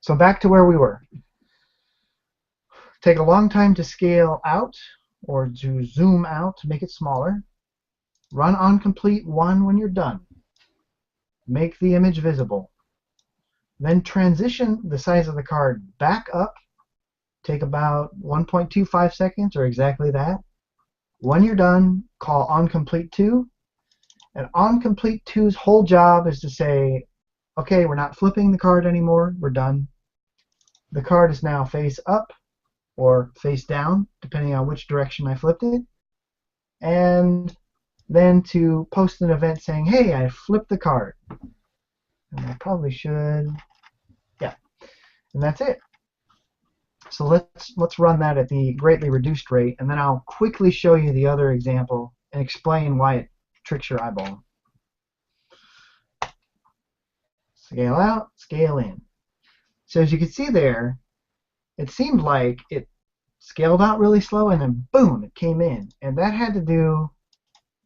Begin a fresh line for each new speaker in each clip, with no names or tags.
So back to where we were. Take a long time to scale out or to zoom out to make it smaller. Run on complete 1 when you're done. Make the image visible. Then transition the size of the card back up. Take about 1.25 seconds or exactly that. When you're done, call onComplete2. And onComplete2's whole job is to say, okay, we're not flipping the card anymore. We're done. The card is now face up or face down, depending on which direction I flipped it. And then to post an event saying, hey, I flipped the card. And I probably should, yeah. And that's it. So let's run that at the greatly reduced rate, and then I'll quickly show you the other example and explain why it tricks your eyeball. Scale out, scale in. So as you can see there, it seemed like it scaled out really slow and then boom, it came in. And that had to do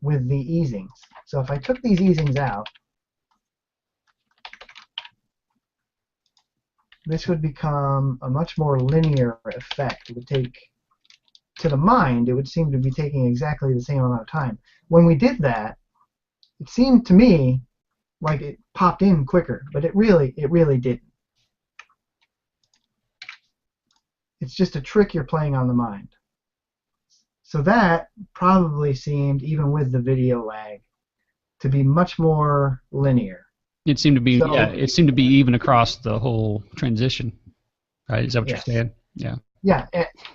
with the easings. So if I took these easings out, this would become a much more linear effect. It would take, to the mind, it would seem to be taking exactly the same amount of time. When we did that, it seemed to me like it popped in quicker, but it really didn't. It's just a trick you're playing on the mind. So that probably seemed, even with the video lag, to be much more linear.
It seemed to be, so, yeah, it seemed to be even across the whole transition, right? Is that what you're saying? Yeah.
Yeah,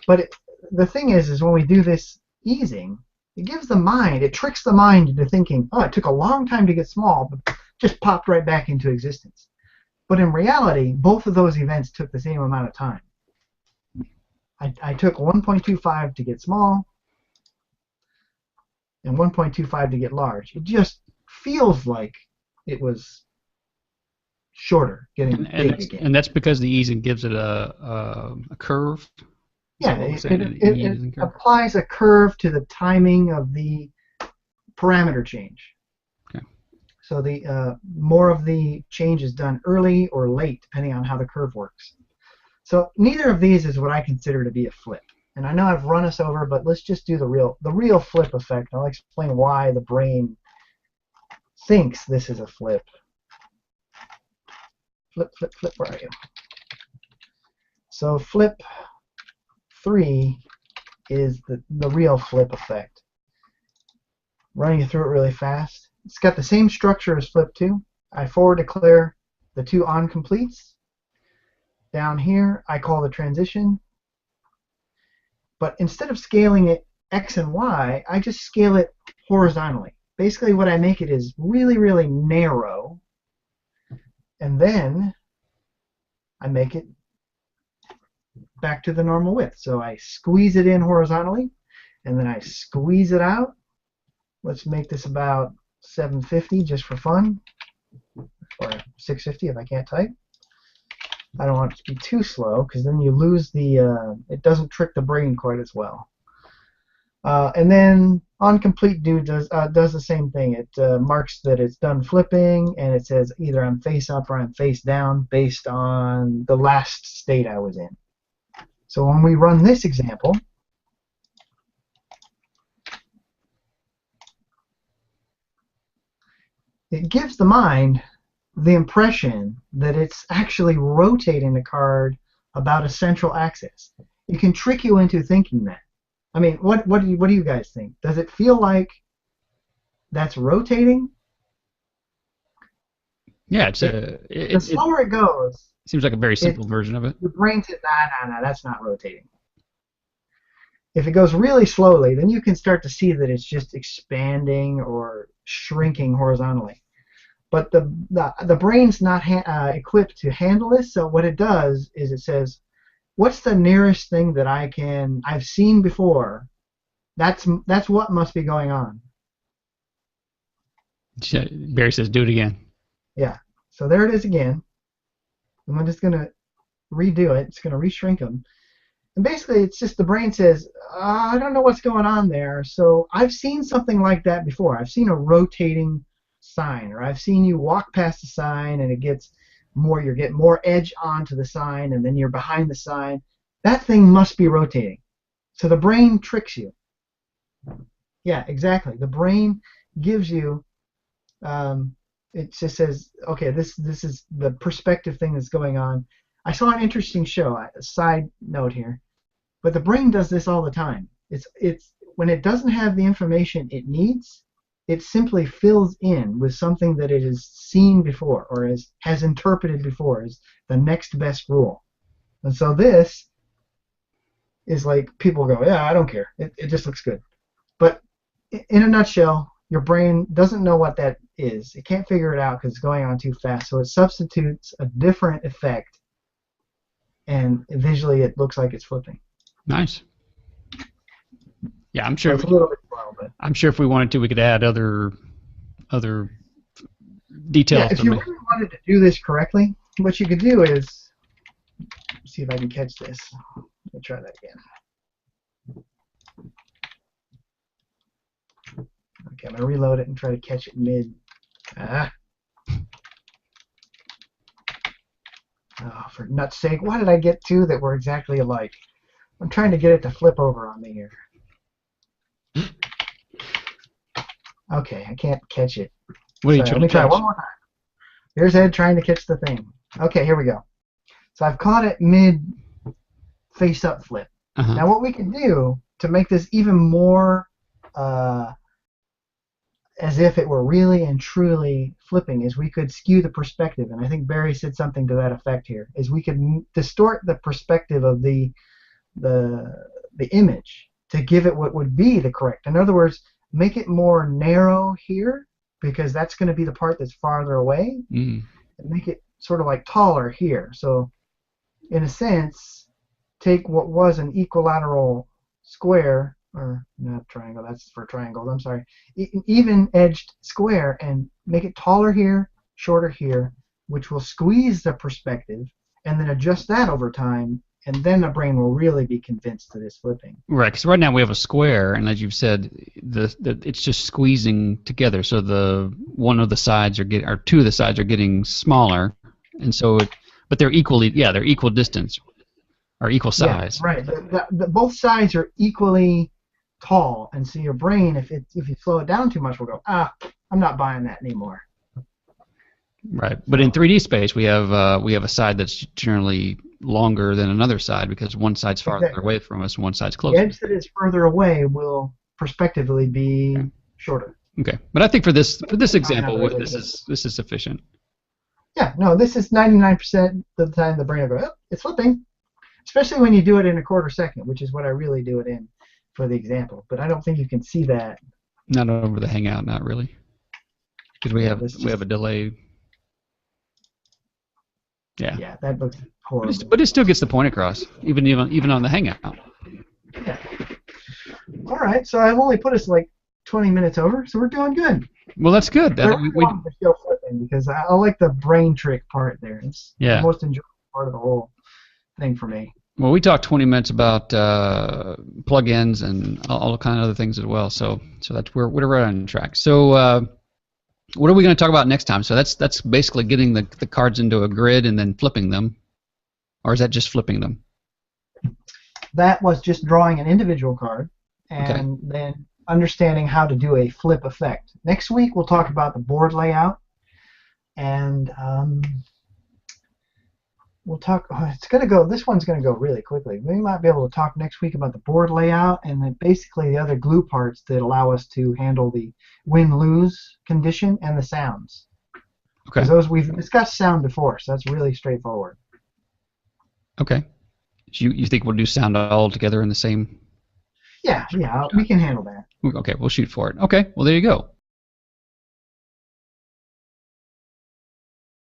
but the thing is when we do this easing, it gives the mind, it tricks the mind into thinking, oh, it took a long time to get small, but just popped right back into existence. But in reality, both of those events took the same amount of time. I took 1.25 to get small and 1.25 to get large. It just feels like it was shorter, getting big again.
And that's because the easing gives it a curve?
Yeah, it applies a curve to the timing of the parameter change.
Okay.
So the more of the change is done early or late, depending on how the curve works. So neither of these is what I consider to be a flip. And I know I've run us over, but let's just do the real flip effect. I'll explain why the brain thinks this is a flip. Flip, flip, flip, where are you? So flip 3 is the real flip effect. Running you through it really fast. It's got the same structure as flip 2. I forward declare the 2 onCompletes. Down here, I call the transition. But instead of scaling it X and Y, I just scale it horizontally. Basically, what I make it is really, really narrow. And then I make it back to the normal width. So I squeeze it in horizontally, and then I squeeze it out. Let's make this about 750 just for fun, or 650 if I can't type. I don't want it to be too slow, because then you lose the, it doesn't trick the brain quite as well. And then onComplete2 does the same thing. It marks that it's done flipping, and it says either I'm face up or I'm face down based on the last state I was in. So when we run this example, it gives the mind the impression that it's actually rotating the card about a central axis. It can trick you into thinking that. I mean, what do you guys think? Does it feel like that's rotating?
Yeah,
the slower it goes,
seems like a very simple version of it.
The brain says, nah, that's not rotating. If it goes really slowly, then you can start to see that it's just expanding or shrinking horizontally. But the brain's not equipped to handle this, so what it does is it says, what's the nearest thing that I've seen before? That's what must be going on.
Barry says, do it again.
Yeah. So there it is again. And I'm just going to redo it. It's going to reshrink them. And basically, it's just the brain says, I don't know what's going on there. So I've seen something like that before. I've seen a rotating sign, or I've seen you walk past a sign and it gets you're getting more edge onto the sign, and then you're behind the sign. That thing must be rotating. So the brain tricks you. Yeah, exactly. The brain gives you, it just says, okay, this is the perspective thing that's going on. I saw an interesting show, a side note here, but the brain does this all the time. It's when it doesn't have the information it needs, it simply fills in with something that it has seen before or has interpreted before as the next best rule. And so this is like, people go, yeah, I don't care. It just looks good. But in a nutshell, your brain doesn't know what that is. It can't figure it out because it's going on too fast. So it substitutes a different effect, and visually it looks like it's flipping.
Nice. Yeah, I'm sure.
So it's a little bit slow, but
I'm sure if we wanted to, we could add other details.
yeah, if you really wanted to do this correctly, what you could do is, see if I can catch this. Let me try that again. Okay, I'm going to reload it and try to catch it mid. Oh, for nut's sake, what did I get two that were exactly alike? I'm trying to get it to flip over on me here. Okay, I can't catch it.
What are you
Sorry,
trying
let me
to
try
catch?
one more time. Here's Ed trying to catch the thing. Okay, here we go. So I've caught it mid face-up flip. Now what we can do to make this even more as if it were really and truly flipping is we could skew the perspective, and I think Barry said something to that effect here, is we could distort the perspective of the image to give it what would be the correct. In other words, make it more narrow here, because that's going to be the part that's farther away, and make it sort of like taller here. So in a sense, take what was an equilateral square, or not triangle, that's for triangles, I'm sorry, even-edged square, and make it taller here, shorter here, which will squeeze the perspective, and then adjust that over time, and then the brain will really be convinced that it's flipping.
Right, because right now we have a square, and as you've said, it's just squeezing together. So two of the sides are getting smaller, and so but they're they're equal distance or equal size.
Yeah, right. Both sides are equally tall, and so your brain, if you slow it down too much, will go, I'm not buying that anymore.
Right, but in 3D space, we have a side that's generally longer than another side because one side's farther away from us and one side's closer.
The edge that is further away will prospectively be shorter.
Okay, but I think for this example, this is sufficient.
Yeah, no, this is 99% of the time the brain will go, it's flipping, especially when you do it in a quarter second, which is what I really do it in for the example. But I don't think you can see that.
Not over the Hangout, not really, because we have a delay. Yeah.
Yeah, that looks horrible.
But it still gets the point across, even on the Hangout.
Yeah. All right, so I've only put us like 20 minutes over, so we're doing good.
Well, that's good.
We still flipping because I like the brain trick part there. It's the most enjoyable part of the whole thing for me.
Well, we talked 20 minutes about plugins and all kind of other things as well. So we're right on track. So what are we going to talk about next time? So that's basically getting the cards into a grid and then flipping them, or is that just flipping them?
That was just drawing an individual card and then understanding how to do a flip effect. Next week we'll talk about the board layout, and we'll talk. This one's going to go really quickly. We might be able to talk next week about the board layout and then basically the other glue parts that allow us to handle the win-lose condition and the sounds. Okay. Because those we've discussed sound before, so that's really straightforward.
Okay. So you think we'll do sound all together in the same?
Yeah, we can handle that.
Okay, we'll shoot for it. Okay, well there you go.